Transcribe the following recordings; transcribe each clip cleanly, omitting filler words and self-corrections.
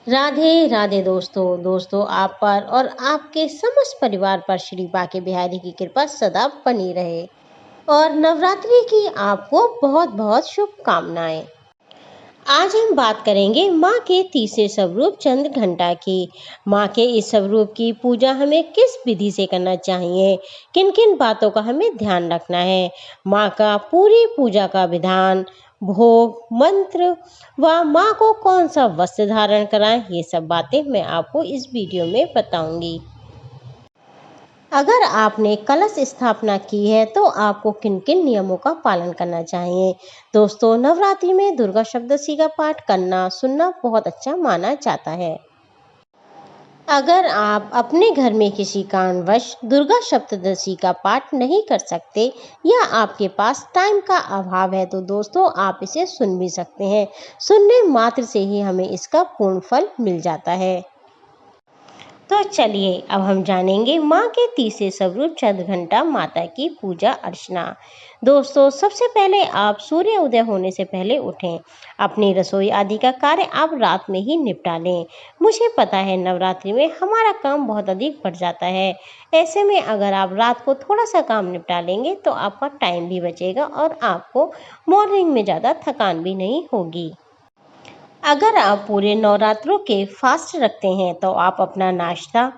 राधे राधे दोस्तों आप पर और आपके समस्त परिवार पर श्री बांके बिहारी की कृपा सदा बनी रहे और नवरात्रि की आपको बहुत बहुत शुभकामनाएं। आज हम बात करेंगे माँ के तीसरे स्वरूप चंद्रघंटा की। माँ के इस स्वरूप की पूजा हमें किस विधि से करना चाहिए, किन किन बातों का हमें ध्यान रखना है, माँ का पूरी पूजा का विधान, भोग, मंत्र व माँ को कौन सा वस्त्र धारण कराएं, ये सब बातें मैं आपको इस वीडियो में बताऊंगी। अगर आपने कलश स्थापना की है तो आपको किन किन नियमों का पालन करना चाहिए। दोस्तों, नवरात्रि में दुर्गा सप्तशती का पाठ करना सुनना बहुत अच्छा माना जाता है। अगर आप अपने घर में किसी कारणवश दुर्गा सप्तशती का पाठ नहीं कर सकते या आपके पास टाइम का अभाव है तो दोस्तों आप इसे सुन भी सकते हैं। सुनने मात्र से ही हमें इसका पूर्ण फल मिल जाता है। तो चलिए अब हम जानेंगे माँ के तीसरे स्वरूप चंद्रघंटा माता की पूजा अर्चना। दोस्तों, सबसे पहले आप सूर्य उदय होने से पहले उठें। अपनी रसोई आदि का कार्य आप रात में ही निपटा लें। मुझे पता है नवरात्रि में हमारा काम बहुत अधिक बढ़ जाता है। ऐसे में अगर आप रात को थोड़ा सा काम निपटा लेंगे तो आपका टाइम भी बचेगा और आपको मॉर्निंग में ज़्यादा थकान भी नहीं होगी। अगर आप पूरे नवरात्रों के फास्ट रखते हैं तो आप अपना नाश्ता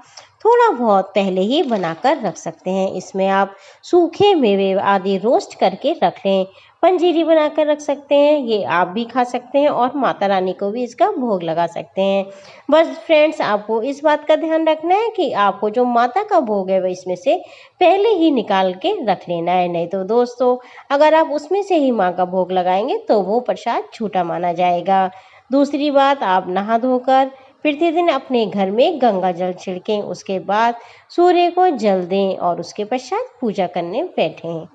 थोड़ा बहुत पहले ही बनाकर रख सकते हैं। इसमें आप सूखे मेवे आदि रोस्ट करके रख लें। पंजीरी बनाकर रख सकते हैं, ये आप भी खा सकते हैं और माता रानी को भी इसका भोग लगा सकते हैं। बस फ्रेंड्स, आपको इस बात का ध्यान रखना है कि आपको जो माता का भोग है वह इसमें से पहले ही निकाल के रख लेना है। नहीं तो दोस्तों, अगर आप उसमें से ही माँ का भोग लगाएंगे तो वो प्रसाद झूठा माना जाएगा। दूसरी बात, आप नहा धोकर प्रतिदिन अपने घर में गंगा जल छिड़कें। उसके बाद सूर्य को जल दें और उसके पश्चात पूजा करने बैठें।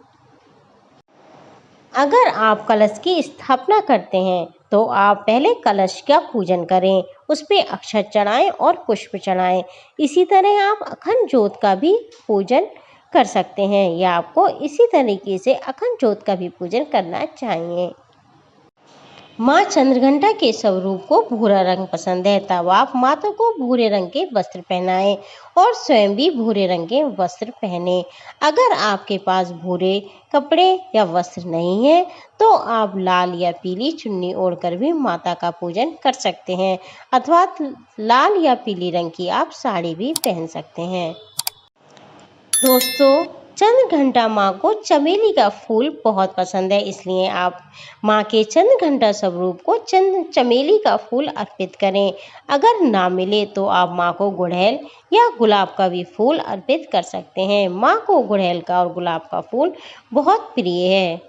अगर आप कलश की स्थापना करते हैं तो आप पहले कलश का पूजन करें, उस पर अक्षत चढ़ाएं और पुष्प चढ़ाएं। इसी तरह आप अखंड ज्योत का भी पूजन कर सकते हैं या आपको इसी तरीके से अखंड ज्योत का भी पूजन करना चाहिए। माँ चंद्रघंटा के स्वरूप को भूरा रंग पसंद है, तब आप माता को भूरे रंग के वस्त्र पहनाएं और स्वयं भी भूरे रंग के वस्त्र पहने। अगर आपके पास भूरे कपड़े या वस्त्र नहीं है तो आप लाल या पीली चुन्नी ओढ़कर भी माता का पूजन कर सकते हैं अथवा लाल या पीली रंग की आप साड़ी भी पहन सकते हैं। दोस्तों, चंद्रघंटा माँ को चमेली का फूल बहुत पसंद है, इसलिए आप माँ के चंद्रघंटा स्वरूप को चमेली का फूल अर्पित करें। अगर ना मिले तो आप माँ को गुड़हल या गुलाब का भी फूल अर्पित कर सकते हैं। माँ को गुड़हल का और गुलाब का फूल बहुत प्रिय है।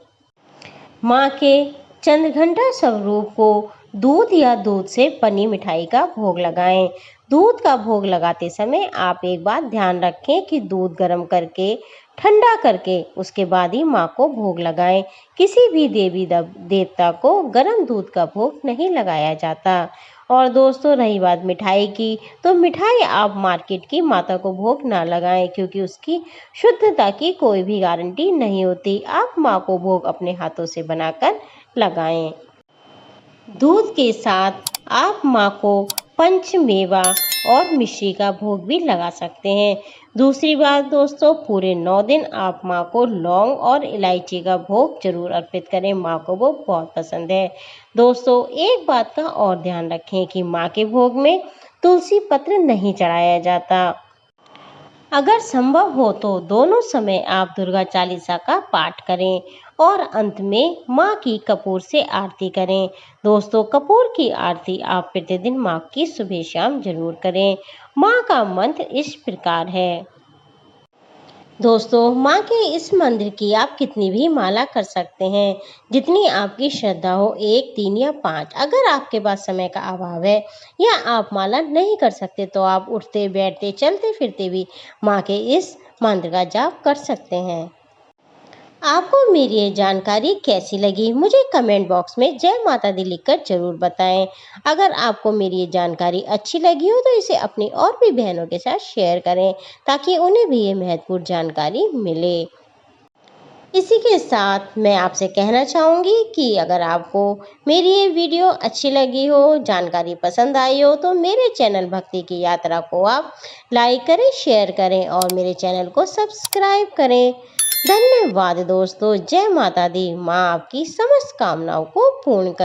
माँ के चंद्रघंटा स्वरूप को दूध या दूध से बनी मिठाई का भोग लगाएं। दूध का भोग लगाते समय आप एक बात ध्यान रखें कि दूध गर्म करके ठंडा करके उसके बाद ही माँ को भोग लगाएं। किसी भी देवी देवता को गर्म दूध का भोग नहीं लगाया जाता। और दोस्तों, रही बात मिठाई की, तो मिठाई आप मार्केट की माता को भोग ना लगाएं क्योंकि उसकी शुद्धता की कोई भी गारंटी नहीं होती। आप माँ को भोग अपने हाथों से बनाकर लगाएं। दूध के साथ आप माँ को पंचमेवा और मिश्री का भोग भी लगा सकते हैं। दूसरी बात दोस्तों, पूरे 9 दिन आप माँ को लौंग और इलायची का भोग जरूर अर्पित करें। माँ को वो बहुत पसंद है। दोस्तों, एक बात का और ध्यान रखें कि माँ के भोग में तुलसी पत्र नहीं चढ़ाया जाता। अगर संभव हो तो दोनों समय आप दुर्गा चालीसा का पाठ करें और अंत में माँ की कपूर से आरती करें। दोस्तों, कपूर की आरती आप प्रतिदिन माँ की सुबह शाम जरूर करें। माँ का मंत्र इस प्रकार है। दोस्तों, माँ के इस मंदिर की आप कितनी भी माला कर सकते हैं, जितनी आपकी श्रद्धा हो, 1, 3 या 5। अगर आपके पास समय का अभाव है या आप माला नहीं कर सकते तो आप उठते बैठते चलते फिरते भी माँ के इस मंत्र का जाप कर सकते हैं। आपको मेरी ये जानकारी कैसी लगी मुझे कमेंट बॉक्स में जय माता दी लिखकर जरूर बताएं। अगर आपको मेरी ये जानकारी अच्छी लगी हो तो इसे अपनी और भी बहनों के साथ शेयर करें ताकि उन्हें भी ये महत्वपूर्ण जानकारी मिले। इसी के साथ मैं आपसे कहना चाहूँगी कि अगर आपको मेरी ये वीडियो अच्छी लगी हो, जानकारी पसंद आई हो, तो मेरे चैनल भक्ति की यात्रा को आप लाइक करें, शेयर करें और मेरे चैनल को सब्सक्राइब करें। धन्यवाद दोस्तों। जय माता दी। माँ आपकी समस्त कामनाओं को पूर्ण कर